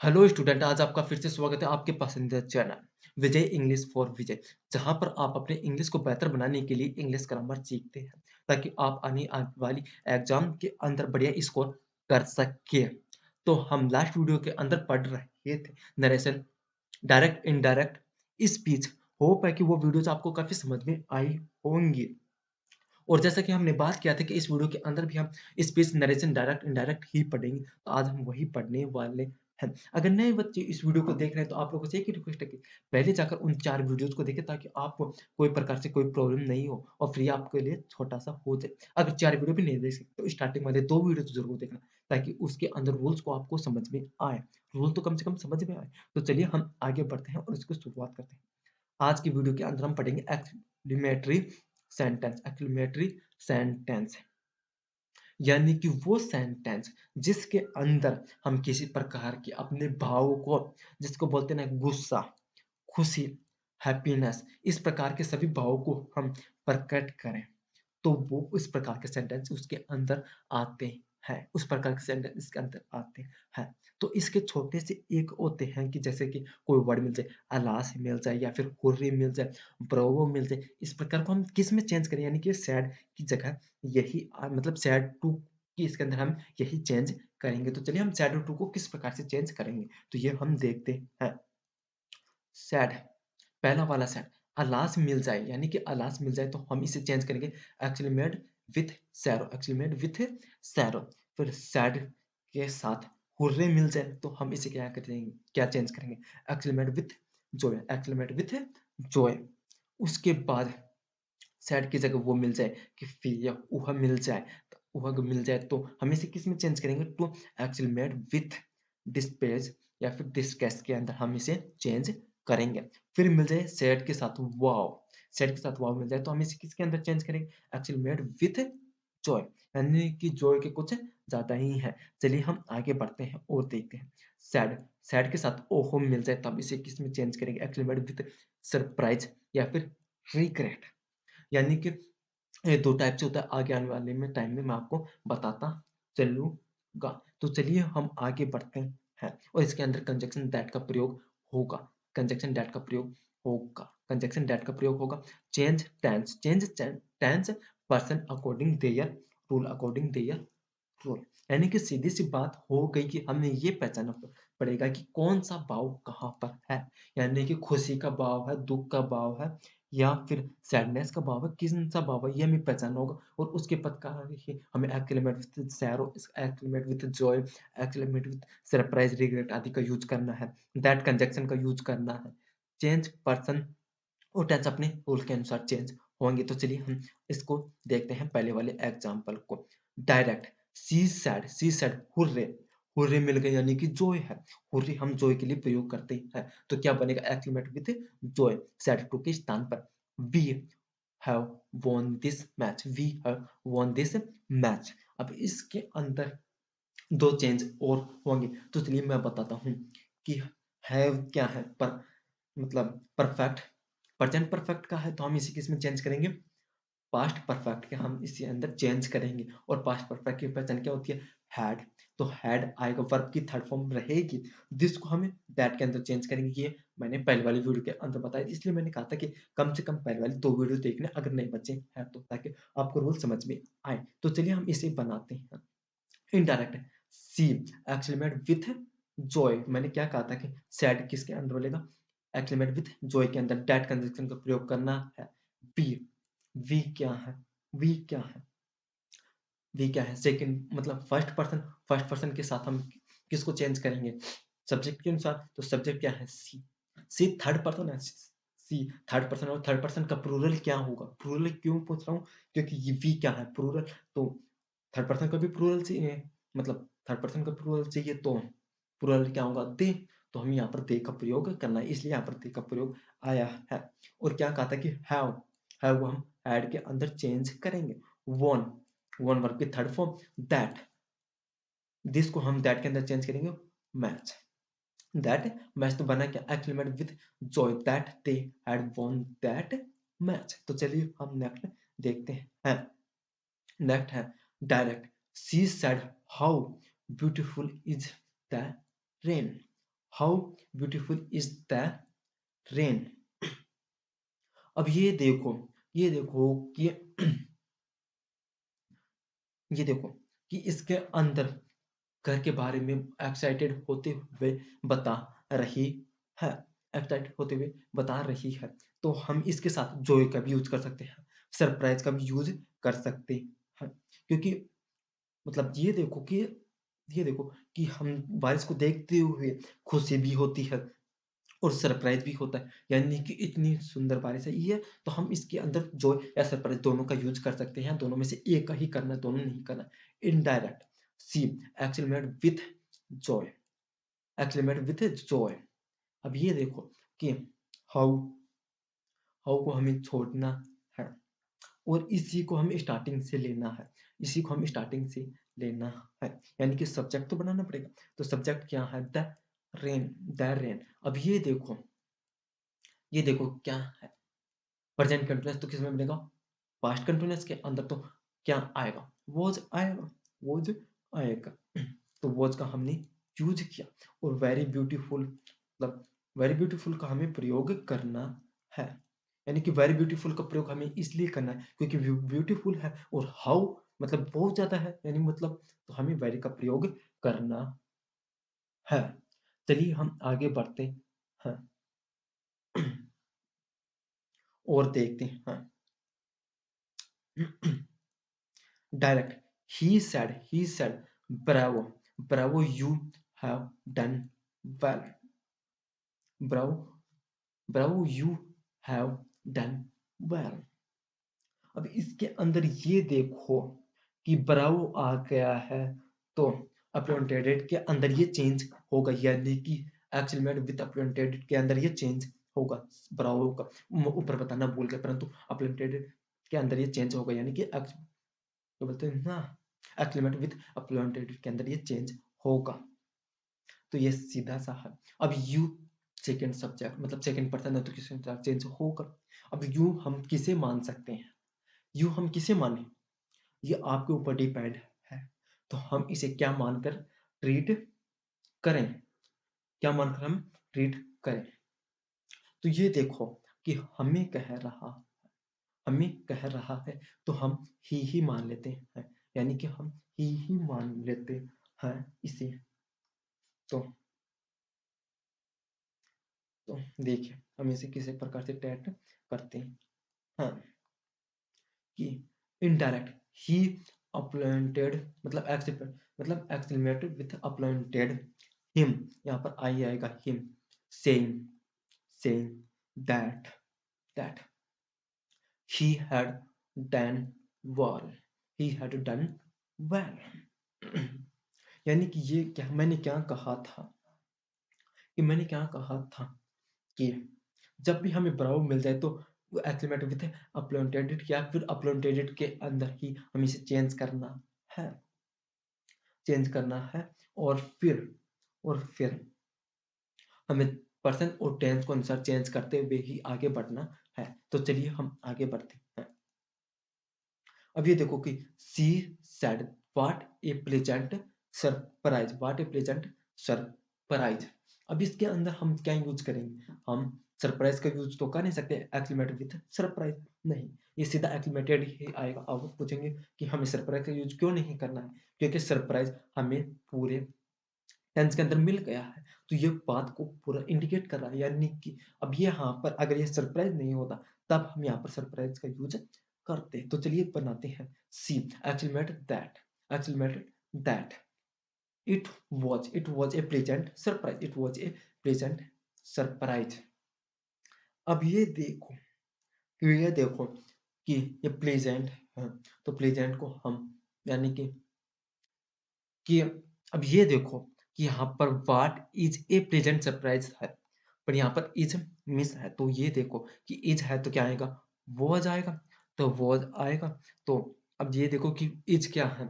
Hello student, आज आपका फिर से स्वागत है आपके पसंदीदा चैनल विजय इंग्लिश फॉर विजय, जहां पर आप अपने इंग्लिश को बेहतर बनाने के लिए इंग्लिश ग्रामर सीखते हैं ताकि आप आने वाली एग्जाम के अंदर बढ़िया स्कोर कर सके। तो हम लास्ट वीडियो के अंदर पढ़ रहे थे narration, direct indirect speech. Hope है कि वो वीडियोज आपको काफी समझ में आई होंगी। और जैसा कि हमने बात किया था कि इस वीडियो के अंदर भी हम स्पीच, नरेशन, डायरेक्ट इनडायरेक्ट ही पढ़ेंगे, तो आज हम वही पढ़ने वाले हैं। अगर नए बच्चे इस वीडियो को देख रहे हैं तो आप लोगों से एक ही रिक्वेस्ट है कि पहले जाकर उन 4 वीडियोज़ को देखें ताकि आपको कोई प्रकार से कोई प्रॉब्लम नहीं हो और फ्री आपके लिए छोटा-सा हो जाए। अगर 4 वीडियो भी नहीं देख सकते तो स्टार्टिंग वाले 2 वीडियो तो ज़रूर देखना ताकि उसके अंदर रूल्स को आपको समझ में आए। रूल तो कम से कम समझ में आए। तो चलिए हम आगे बढ़ते हैं और इसकी शुरुआत करते हैं। आज की वीडियो के अंदर हम पढ़ेंगे एक्सक्लेमेटरी सेंटेंस, यानी कि वो सेंटेंस जिसके अंदर हम किसी प्रकार के अपने भाव को, जिसको बोलते हैं ना गुस्सा, खुशी, हैप्पीनेस, इस प्रकार के सभी भावों को हम प्रकट करें, तो वो उस प्रकार के सेंटेंस उसके अंदर आते हैं। उस प्रकार के सेंटेंस इसके अंदर आते हैं। तो इसके छोटे से एक होते हैं कि जैसे कि कोई वर्ड मिल जाए, अलास मिल जाए या फिर हुर्री मिल जाए, ब्रावो मिल जाए। इस प्रकार को हम किस में चेंज करें, यानी कि सैड की जगह यही मतलब सैड टू की इसके अंदर हम यही चेंज करेंगे। तो चलिए हम सैड टू को किस प्रकार से चेंज करेंगे, तो ये हम देखते हैं। सैड, पहला वाला सेट, अलास मिल जाए, यानी कि अलास मिल जाए तो हम इसे चेंज करेंगे एक्सक्लेमेट विथ सैरो, एक्सक्लेमेट विथ सैरो। फिर सैड के साथ हुर्रे मिल जाए तो हम इसे क्या करेंगे, क्या चेंज करेंगे, एक्सक्लेमेट with joy, exclaimed with Joy. उसके बाद सैड की जगह वो मिल जाए कि फिर या वह मिल जाए, तो वह मिल जाए तो हम इसे किस में चेंज करेंगे, टू एक्सक्लेमेट विथ डिस्पेज या फिर डिस्कस के अंदर हम इसे चेंज करेंगे। फिर मिल जाए सैड के साथ वाव, सैड के साथ वाव मिल जाए तो हम इसे किसके अंदर चेंज करेंगे, एक्सक्लेमेट विथ जॉय, यानी कि जॉय के कुछ ज़्यादा ही है। चलिए हम आगे बढ़ते हैं और देखते हैं। सैड, सैड के साथ ओहो मिल जाए तो हम इसे किस में चेंज करेंगे, एक्सक्लेमेट विथ सरप्राइज या फिर रिग्रेट, यानी कि ये 2 टाइप से होता है। आगे आने वाले में टाइम में मैं आपको बताता चलूँगा। तो चलिए हम आगे बढ़ते हैं और इसके अंदर कंजंक्शन दैट का प्रयोग होगा। कंजंक्शन दैट का प्रयोग होगा। कंजंक्शन दैट का प्रयोग होगा। Change tense person according their rule, according their rule, यानी कि सीधी-सी बात हो गई कि हमें ये पहचानना पड़ेगा कि कौन-सा भाव कहाँ पर है। यानी कि खुशी का भाव है, दुःख का भाव है या फिर सैडनेस का भाव है, किन-सा भाव है ये हमें पहचानना होगा और उसके प्रकार ही हमें exclaimed with sorrow, exclaimed with joy, exclaimed with surprise, regret आदि का यूज़ करना है। दैट कंजंक्शन का यूज़ करना है। चेंज पर्सन और टेंस अपने रूल के अनुसार चेंज होंगे। तो चलिए हम इसको देखते हैं पहले वाले एग्जांपल को। Direct, she said hurray, hurray मिल गए यानी कि जॉय है। हुर्रे हम जॉय के लिए प्रयोग करते हैं। तो क्या बनेगा, exclaimed with joy, said to के स्थान पर। We have won this match, we have won this match. अब इसके अंदर 2 चेंज और होंगे। तो चलिए मैं बताता हूँ कि हैव क्या है, पर मतलब परफेक्ट, प्रेजेंट परफेक्ट का है तो हम इसे किसमें चेंज करेंगे, पास्ट परफेक्ट के हम इसके अंदर चेंज करेंगे। और पास्ट परफेक्ट की पहचान क्या होती है, हैड। तो हैड आएगा, वर्ब की थर्ड फॉर्म रहेगी। दिस को हमें दैट के अंदर चेंज करेंगे। ये मैंने पहले वाली वीडियो के अंदर बताया, इसलिए मैंने कहा था कि कम से कम पहले वाली 2 वीडियो देखने अगर नए बच्चे हैं तो, ताकि आपको रूल समझ में आए। तो चलिए हम इसे बनाते हैं। Indirect, she exclaimed with Joy, मैंने क्या कहा था कि सैड किसके अंदर बोलेगा, एक्सक्लेमेट विथ जॉय के अंदर दैट कंजंक्शन का प्रयोग करना है। वी, वी क्या है, वी क्या है, वी क्या है, सेकंड मतलब फर्स्ट पर्सन के साथ हम किसको चेंज करेंगे, सब्जेक्ट के अनुसार। तो सब्जेक्ट क्या है, सी, सी थर्ड पर्सन है, सी थर्ड पर्सन, और थर्ड पर्सन का प्लूरल क्या होगा, प्लूरल क्यों पूछ रहा हूँ, क्योंकि ये वी क्या है प्लूरल, तो थर्ड पर्सन का भी प्लूरल चाहिए, मतलब थर्ड पर्सन का प्लूरल चाहिए तो प्लूरल क्या होगा, दे। तो हमें यहाँ पर दे का प्रयोग करना है, इसलिए यहाँ पर दे का प्रयोग आया है। और क्या कहा था कि हैव को हम ऐड के अंदर चेंज करेंगे। वन, वन वर्ब की थर्ड फॉर्म दैट, दिस को हम दैट के अंदर चेंज करेंगे मैच, दैट मैच तो बना क्या, exclaimed with joy that they had won that match. तो चलिए हम नेक्स्ट देखते हैं। नेक्स्ट है direct, she said how beautiful is the rain, how beautiful is the rain. अब ये देखो कि ये देखो कि इसके अंदर घर के बारे में एक्साइटेड होते हुए बता रही है, एक्साइटेड होते हुए बता रही है। तो हम इसके साथ जॉय का भी यूज़ कर सकते हैं, सरप्राइज़ का भी यूज़ कर सकते हैं। क्योंकि मतलब ये देखो कि हम बारिश को देखते हुए खुशी भी होती है और सरप्राइज़ भी होता है। यानी कि इतनी सुंदर बारिश आई है, तो हम इसके अंदर जॉय या सरप्राइज़ दोनों का यूज़ कर सकते हैं। दोनों में से एक का ही करना है, दोनों नहीं करना। Indirect she exclaimed with joy, exclaimed with joy. अब ये देखो कि हाउ हाउ को हमें छोड़ना है और इसी को हमें स्टार्टिंग से लेना है, इसी को हम स्टार्टिंग से लेना है। यानी कि सब्जेक्ट तो बनाना पड़ेगा। तो सब्जेक्ट क्या है? The rain. अब ये देखो क्या है? प्रेजेंट कंटीन्यूअस तो किसमें बनेगा? पास्ट कंटीन्यूअस के अंदर तो क्या आएगा? वॉज आएगा, वॉज आएगा। तो वॉज का हमने यूज़ किया और वेरी ब्यूटीफुल मतलब वेरी ब्यूटीफुल का हमें प्रयोग करना है। यानी कि वेरी ब्यूटीफुल का प्रयोग हमें इसलिए करना है क्योंकि ब्यूटीफुल है और हाउ मतलब बहुत ज़्यादा है यानी मतलब तो हमें वेरी का प्रयोग करना है। चलिए हम आगे बढ़ते हैं और देखते हैं। Direct he said bravo, bravo you have done well, bravo, bravo you have done well। अब इसके अंदर ये देखो कि ब्रावो आ गया है तो अपॉइंटेड के अंदर ये चेंज होगा यानी कि एक्चुअल विद अपॉइंटेड के अंदर ये चेंज होगा। ब्रावो का ऊपर बताना भूल गए परंतु अपॉइंटेड के अंदर ये चेंज होगा यानी कि तो बोलते हैं ना एक्चुअल विद अपॉइंटेड के अंदर ये चेंज होगा। तो ये सीधा सा है। अब यू सेकंड सब्जेक्ट मतलब सेकंड पर्सन है तो किसी चेंज होगा। अब यू हम किसे मान सकते हैं? यू हम किसे माने? ये आपके ऊपर डिपेंड है। तो हम इसे क्या मानकर ट्रीट करें? क्या मानकर हम ट्रीट करें? तो ये देखो कि हमें कह रहा है तो हम ही मान लेते हैं। यानी कि हम ही मान लेते हैं इसे। तो तो देखिए हम इसे किसी प्रकार से ट्रीट करते हैं। हाँ, कि इनडायरेक्ट ही अपॉइंटेड मतलब एक्सक्लेमेटेड विथ अपॉइंटेड हिम। यहाँ पर आई आएगा him saying saying that that he had done well, he had done well. यानी कि ये क्या मैंने क्या कहा था कि जब भी हमें ब्राउ मिल जाए तो वो एक्सक्लेमेट विथ अपॉइंटेड या फिर अपॉइंटेड के अंदर ही हमें इसे है चेंज करना है और फिर हमें पर्सन और टेंस को अनुसार चेंज करते हुए ही आगे बढ़ना है। तो चलिए हम आगे बढ़ते हैं। अब ये देखो कि she said what A pleasant surprise, what A pleasant surprise. अब इसके अंदर हम क्या यूज करेंगे? हम सरप्राइज का यूज तो कर नहीं सकते एक्सक्लेमेट विथ सरप्राइज, नहीं ये सीधा एक्सक्लेमेटेड ही आएगा। अब वो पूछेंगे कि हमें सरप्राइज का यूज क्यों नहीं करना है? क्योंकि सरप्राइज हमें पूरे टेंस के अंदर मिल गया है। तो ये बात को पूरा इंडिकेट कर रहा है यानी कि अब ये यहाँ पर अगर ये सरप्राइज नहीं होता तब हम यहाँ पर सरप्राइज का यूज करते। तो चलिए बनाते हैं she actual that it was a pleasant surprise. अब ये देखो कि ये प्लेजेंट है तो प्लेजेंट को हम यानी कि अब ये देखो कि यहाँ पर what is A pleasant surprise है पर यहाँ पर इज मिस है। तो ये देखो कि इज है तो क्या आएगा? वॉज आएगा। तो वॉज आएगा। तो अब ये देखो कि इज क्या है?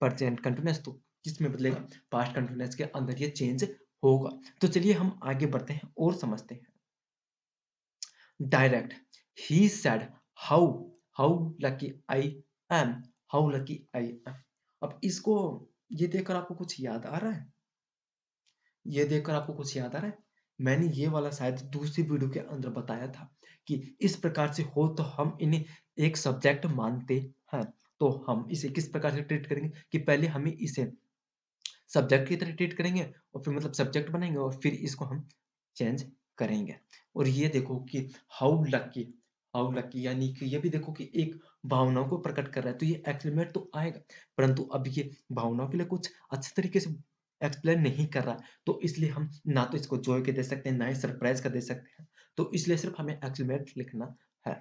Present continuous. तो किसमें बदलेगा? पास्ट कंटिन्यूअस के अंदर ये चेंज होगा। तो चलिए हम आगे बढ़ते हैं और समझते हैं। Direct he said how how lucky I am, how lucky I am. अब इसको ये देखकर आपको कुछ याद आ रहा है? ये देखकर आपको कुछ याद आ रहा है? मैंने ये वाला शायद दूसरी वीडियो के अंदर बताया था कि इस प्रकार से हो तो हम इन्हें एक सब्जेक्ट मानते हैं। तो हम इसे किस प्रकार से ट्रीट करेंगे कि पहले हमें इसे सब्जेक्ट की तरह ट्रीट करेंगे और फिर मतलब सब्जेक्ट बनाएँगे और फिर इसको हम चेंज करेंगे। और ये देखो कि हाउ लकी यानी कि ये भी देखो कि एक भावनाओं को प्रकट कर रहा है, तो ये एक्सक्लेमेट तो आएगा, परंतु अब ये भावनाओं के लिए कुछ अच्छे तरीके से एक्सप्लेन नहीं कर रहा है, तो इसलिए हम ना तो इसको जॉय के दे सकते हैं, ना ही सरप्राइज़ का दे सकते हैं। तो इसलिए सिर्फ़ हमें एक्सक्लेमेट लिखना है।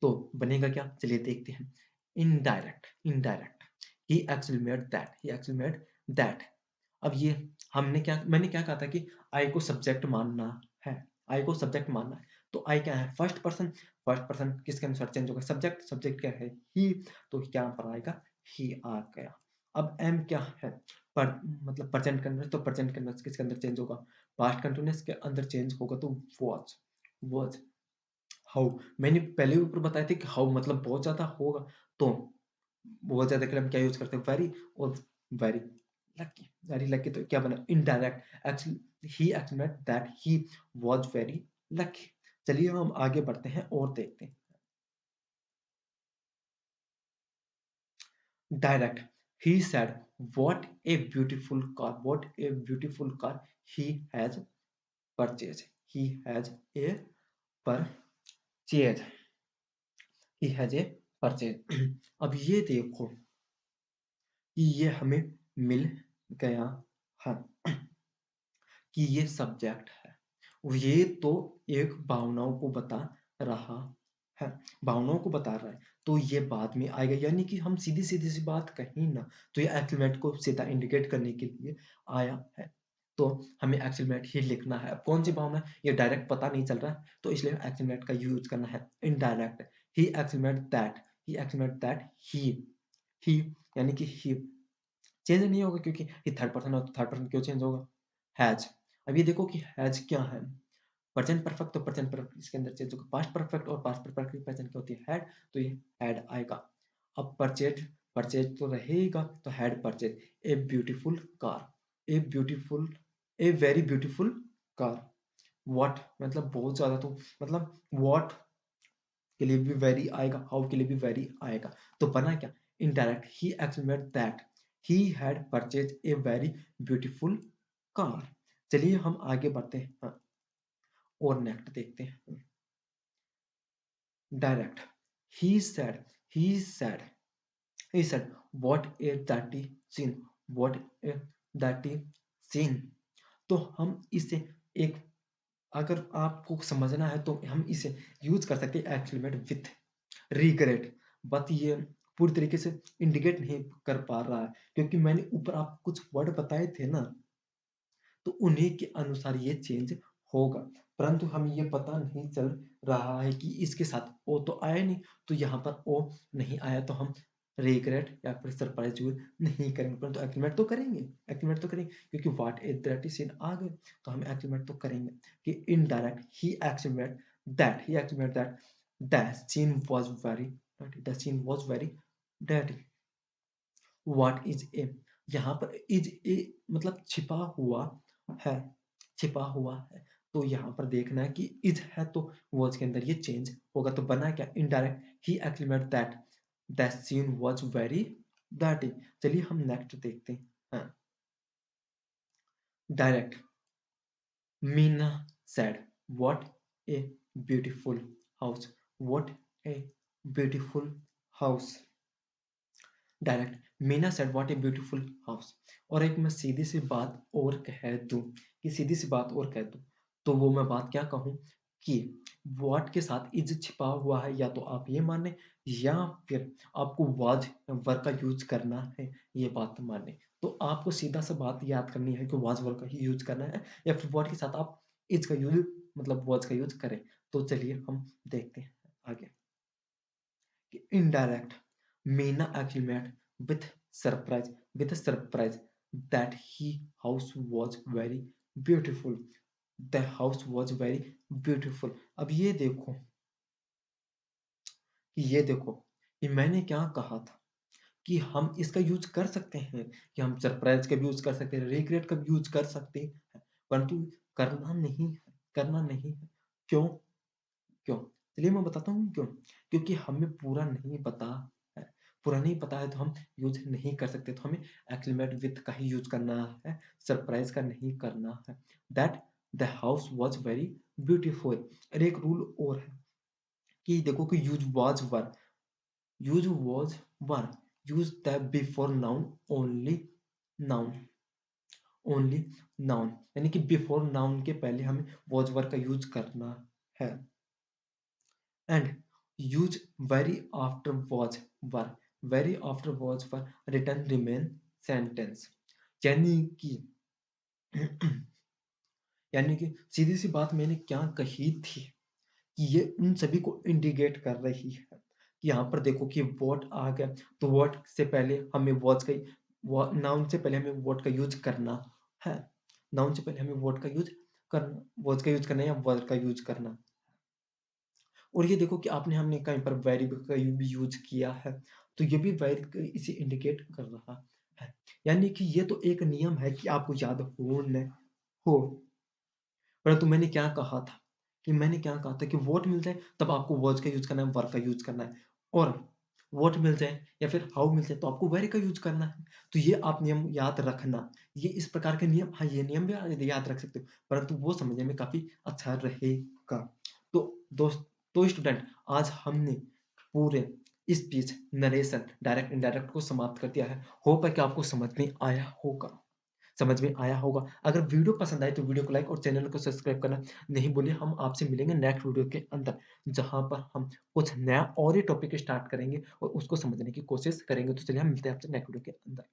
तो बनेगा क्या? चलिए देखते हैं। Indirect, he actually made that. अब ये मैंने क्या कहा था कि आई को सब्जेक्ट मानना है, आई को सब्जेक्ट मानना है। तो आई क्या है? फर्स्ट पर्सन किसके अनुसार चेंज होगा? सब्जेक्ट क्या है? ही, तो क्या पर आएगा? ही आ गया। अब एम क्या है? पर मतलब प्रेजेंट कंटीन्यूअस, तो प्रेजेंट कंटीन्यूअस किसके अंदर चेंज होगा? पास्ट कंटीन्यूअस के अंदर चेंज होगा तो वाज़। हाउ, मैंने पहले भी ऊपर बताया था कि हाउ मतलब बहुत ज़्यादा होगा, तो बहुत ज़्यादा के लिए हम क्या यूज़ करते हैं? वेरी और वेरी वेरी लकी तो क्या बना? Indirect actually he actually meant that he was very lucky. चलिए हम आगे बढ़ते हैं और देखते हैं। Direct, he said what a beautiful car he has purchase, he has a purchase, he has a purchase. अब ये देखो कि ये हमें मिल गया है कि ये सब्जेक्ट है। और ये तो एक भावनाओं को बता रहा है, भावनाओं को बता रहा है, तो ये बाद में आएगा यानी कि हम सीधी-सीधी सी बात कहीं ना, तो ये एक्सक्लेमेट को सीधा इंडिकेट करने के लिए आया है। तो हमें एक्सक्लेमेट ही लिखना है। अब कौन-सी भावना है, ये डायरेक्ट पता नहीं चल रहा है, तो इसलिए एक्सक्लेमेट का यूज़ करना है। Indirect, he exclaimed that, he exclaimed that he यानी कि ही चेंज नहीं होगा क्योंकि ये थर्ड पर्सन है, तो थर्ड पर्सन क्यों चेंज होगा? हैज़। अब ये देखो कि हैज़ क्या है? प्रेज़ेंट परफेक्ट, तो प्रेज़ेंट परफेक्ट इसके अंदर चेंज होगा। पास्ट परफेक्ट और पास्ट परफेक्ट की प्रेज़ेंट क्या होती है? हैड, तो ये हैड आएगा। अब परचेज़ तो रहेगा, तो had purchase a beautiful car, a beautiful A very beautiful car. What मतलब बहुत ज़्यादा, तो मतलब व्हाट के लिए भी वेरी आएगा, हाउ के लिए भी वेरी आएगा। तो बना क्या? Indirect, he exclaimed that he had purchase a very beautiful car. चलिए हम आगे बढ़ते हैं और नेक्स्ट देखते हैं। Direct, he said he said he said what a dirty scene, what a dirty scene. तो हम इसे एक, अगर आपको समझना है तो हम इसे यूज़ कर सकते हैं एक्सक्लेमेट विथ रिग्रेट, बट ये पूरी तरीके से इंडिकेट नहीं कर पा रहा है क्योंकि मैंने ऊपर आपको कुछ वर्ड बताए थे ना, तो उन्हीं के अनुसार ये चेंज होगा, परंतु हमें ये पता नहीं चल रहा है कि इसके साथ ओ तो आया नहीं, तो यहाँ पर ओ नहीं आया तो हम रिग्रेट या फिर सरप्राइज यूज नहीं करेंगे, परंतु एक्रीमेंट तो करेंगे क्योंकि व्हाट इज दैट इज इन आ गए, तो हम एक्रीमेंट तो करेंगे कि इनडायरेक्ट ही एक्रीमेंट that the scene was very dirty, the scene was very dirty. What is a, यहाँ पर इज ए मतलब है, छिपा हुआ है, तो यहाँ पर देखना है कि इज है तो वाज के अंदर ये चेंज होगा, तो बना क्या? Indirect, he exclaimed that the scene was very dirty. चलिए हम नेक्स्ट देखते हैं। हाँ, direct, Meena said what a beautiful house, what a beautiful house. Direct, Meena said what a beautiful house. और एक मैं सीधी सी बात और कह दूं कि सीधी सी बात और कह दूं, तो वो मैं बात क्या कहूं कि व्हाट के साथ इज छिपा हुआ है, या तो आप ये माने या फिर आपको वाज वर्ग का यूज करना है, ये बात माने, तो आपको सीधा सा बात याद करनी है कि वाज वर्ग का ही यूज करना है या फिर व्हाट के साथ आप इज का यूज मतलब वाज का यूज करें। तो चलिए हम देखते हैं आगे कि indirect, Meena actually met with surprise that he house was very beautiful, the house was very beautiful। अब ये देखो कि मैंने क्या कहा था कि हम इसका यूज़ कर सकते हैं, कि हम सरप्राइज़ का भी यूज़ कर सकते हैं, रिग्रेट का भी यूज़ कर सकते हैं, परंतु करना नहीं है, करना नहीं है। क्यों? क्यों? चलिए मैं बताता हूँ क्यों? क्योंकि हमें पूरा नहीं पता है। पूरा नहीं पता है तो हम यूज़ नहीं कर सकते, तो हमें एक्रीमेट विथ का ही यूज़ करना है, सरप्राइज़ का नहीं करना है। That the house was very beautiful. और एक रूल और है कि देखो कि use was were, use the before noun only noun, only noun यानी कि बिफोर नाउन के पहले हमें वाज़ वर का यूज़ करना है। And use very after was were, very after was were written remain sentence। यानी कि यानी कि सीधी सी बात मैंने क्या कही थी कि ये उन सभी को इंडिकेट कर रही है कि यहाँ पर देखो कि व्हाट आ गया, तो व्हाट से पहले हमें वॉच का नाउन से पहले हमें व्हाट का यूज करना है, नाउन से पहले हमें व्हाट का यूज करना, वॉच का यूज करना या वर्ड का यूज करना। और ये देखो कि आपने हमने कहीं पर वेरी का भी यूज़ किया है, तो ये भी वेरी क इसे इंडिकेट कर रहा है। यानी कि ये तो एक नियम है कि आपको याद हो न हो, परंतु मैंने क्या कहा था कि व्हाट मिल जाए तब आपको वाज़ का यूज़ करना है, वर का यूज़ करना है और व्हाट मिल जाए या फिर हाउ मिल जाए तो आपको वेरी का यूज़ करना है। तो ये आप नियम याद रखना। ये इस प्रकार के नियम, हाँ, ये नियम भी याद रख सकते हो, परंतु वो समझने में काफ़ी अच्छा रहेगा। तो दोस्त तो स्टूडेंट आज हमने पूरे स्पीच, नरेशन, डायरेक्ट, इनडायरेक्ट को समाप्त कर दिया है। होप है कि आपको समझ में आया होगा। अगर वीडियो पसंद आए तो वीडियो को लाइक और चैनल को सब्सक्राइब करना नहीं भूलिए। हम आपसे मिलेंगे नेक्स्ट वीडियो के अंदर, जहाँ पर हम कुछ नया और ही टॉपिक स्टार्ट करेंगे और उसको समझने की कोशिश करेंगे। तो चलिए हम मिलते हैं आपसे नेक्स्ट वीडियो के अंदर।